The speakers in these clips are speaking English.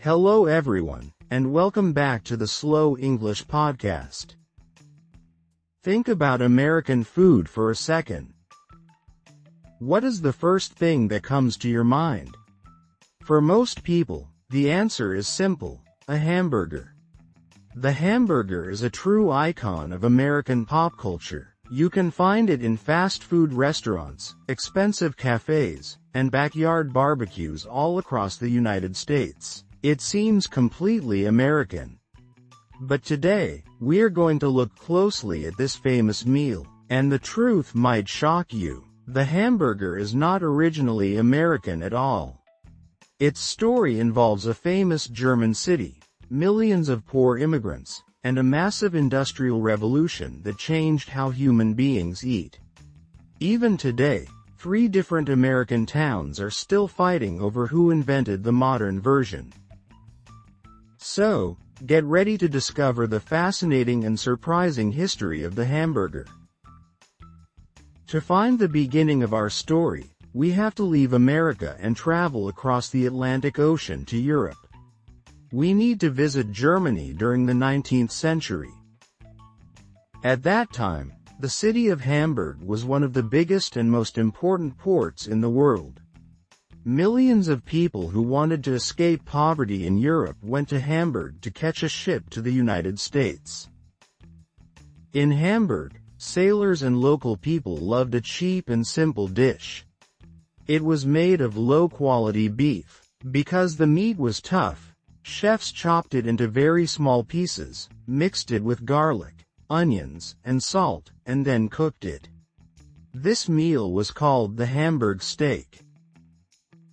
Hello everyone, and welcome back to the Slow English Podcast. Think about American food for a second. What is the first thing that comes to your mind? For most people, the answer is simple: a hamburger. The hamburger is a true icon of American pop culture. You can find it in fast food restaurants, expensive cafes, and backyard barbecues all across the United States. It seems completely American. But today, we're going to look closely at this famous meal, and the truth might shock you. The hamburger is not originally American at all. Its story involves a famous German city, millions of poor immigrants, and a massive industrial revolution that changed how human beings eat. Even today, 3 different American towns are still fighting over who invented the modern version. So, get ready to discover the fascinating and surprising history of the hamburger. To find the beginning of our story, we have to leave America and travel across the Atlantic Ocean to Europe. We need to visit Germany during the 19th century. At that time, the city of Hamburg was one of the biggest and most important ports in the world. Millions of people who wanted to escape poverty in Europe went to Hamburg to catch a ship to the United States. In Hamburg, sailors and local people loved a cheap and simple dish. It was made of low-quality beef. Because the meat was tough, chefs chopped it into very small pieces, mixed it with garlic, onions, and salt, and then cooked it. This meal was called the Hamburg steak.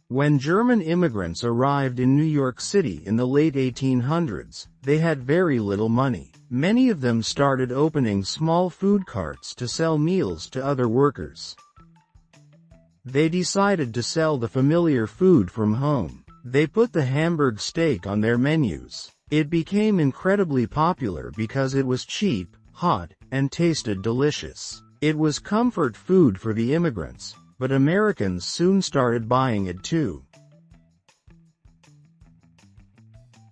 When German immigrants arrived in New York City in the late 1800s, they had very little money. Many of them started opening small food carts to sell meals to other workers. They decided to sell the familiar food from home. They put the Hamburg steak on their menus. It became incredibly popular because it was cheap, hot, and tasted delicious. It was comfort food for the immigrants, but Americans soon started buying it too.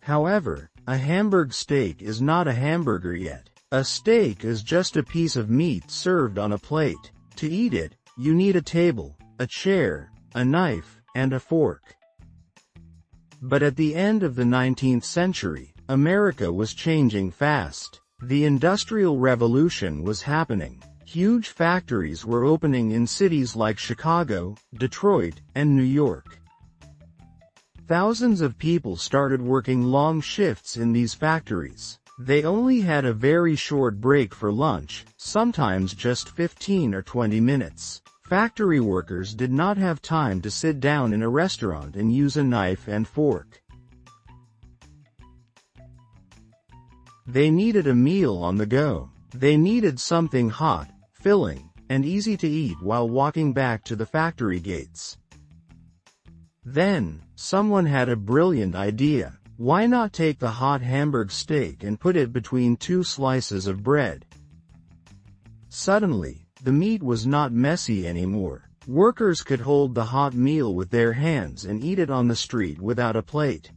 However, a Hamburg steak is not a hamburger yet. A steak is just a piece of meat served on a plate. To eat it, you need a table, a chair, a knife, and a fork. But at the end of the 19th century, America was changing fast. The Industrial Revolution was happening. Huge factories were opening in cities like Chicago, Detroit, and New York. Thousands of people started working long shifts in these factories. They only had a very short break for lunch, sometimes just 15 or 20 minutes. Factory workers did not have time to sit down in a restaurant and use a knife and fork. They needed a meal on the go. They needed something hot, filling, and easy to eat while walking back to the factory gates. Then, someone had a brilliant idea. Why not take the hot Hamburg steak and put it between 2 slices of bread? Suddenly, the meat was not messy anymore. Workers could hold the hot meal with their hands and eat it on the street without a plate.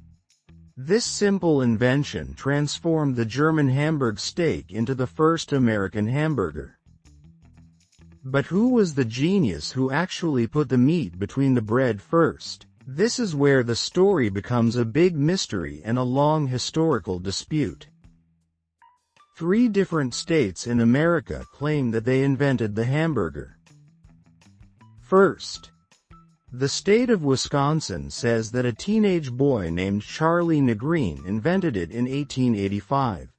This simple invention transformed the German Hamburg steak into the first American hamburger. But who was the genius who actually put the meat between the bread first? This is where the story becomes a big mystery and a long historical dispute. 3 different states in America claim that they invented the hamburger. First, the state of Wisconsin says that a teenage boy named Charlie Negreen invented it in 1885.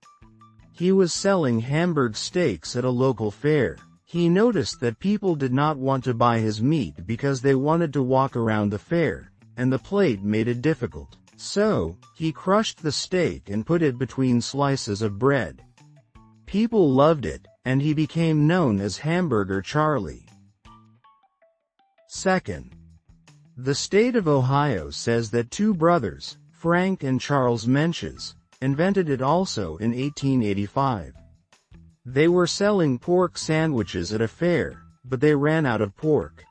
He was selling Hamburg steaks at a local fair. He noticed that people did not want to buy his meat because they wanted to walk around the fair, and the plate made it difficult. So, he crushed the steak and put it between slices of bread. People loved it, and he became known as Hamburger Charlie. Second, the state of Ohio says that 2 brothers, Frank and Charles Menches, invented it also in 1885. They were selling pork sandwiches at a fair, but they ran out of pork.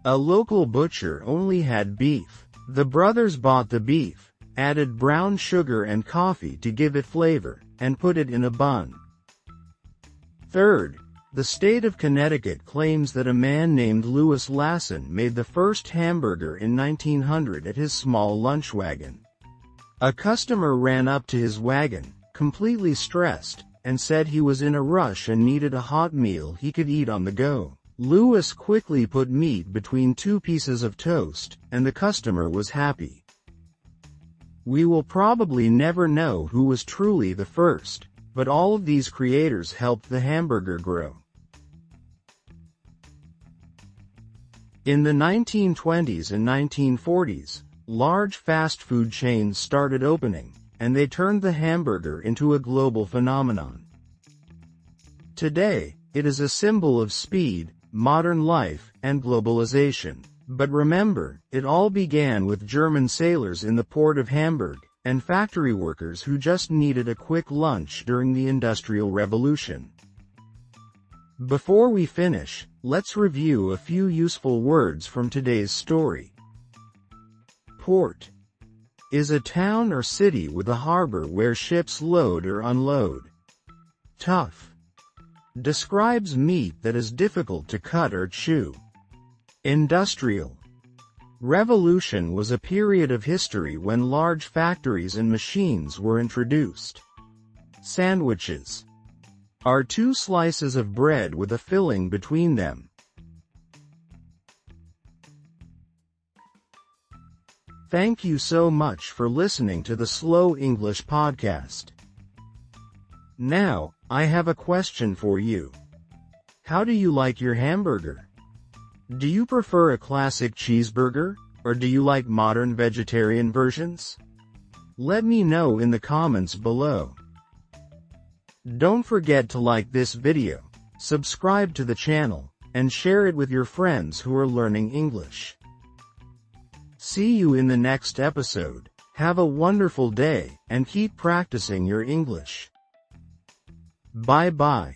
A local butcher only had beef. The brothers bought the beef, added brown sugar and coffee to give it flavor, and put it in a bun. Third, the state of Connecticut claims that a man named Louis Lasson made the first hamburger in 1900 at his small lunch wagon. A customer ran up to his wagon, completely stressed, and said he was in a rush and needed a hot meal he could eat on the go. Louis quickly put meat between two pieces of toast, and the customer was happy. We will probably never know who was truly the first, but all of these creators helped the hamburger grow. In the 1920s and 1940s, large fast food chains started opening, and they turned the hamburger into a global phenomenon. Today, it is a symbol of speed, modern life, and globalization. But remember, it all began with German sailors in the port of Hamburg, and factory workers who just needed a quick lunch during the Industrial Revolution. Before we finish, let's review a few useful words from today's story. Port is a town or city with a harbor where ships load or unload. Tough describes meat that is difficult to cut or chew. Industrial Revolution was a period of history when large factories and machines were introduced. Sandwiches are two slices of bread with a filling between them. Thank you so much for listening to the Slow English podcast. Now, I have a question for you. How do you like your hamburger? Do you prefer a classic cheeseburger, or do you like modern vegetarian versions? Let me know in the comments below. Don't forget to like this video, subscribe to the channel, and share it with your friends who are learning English. See you in the next episode. Have a wonderful day, and keep practicing your English. Bye bye.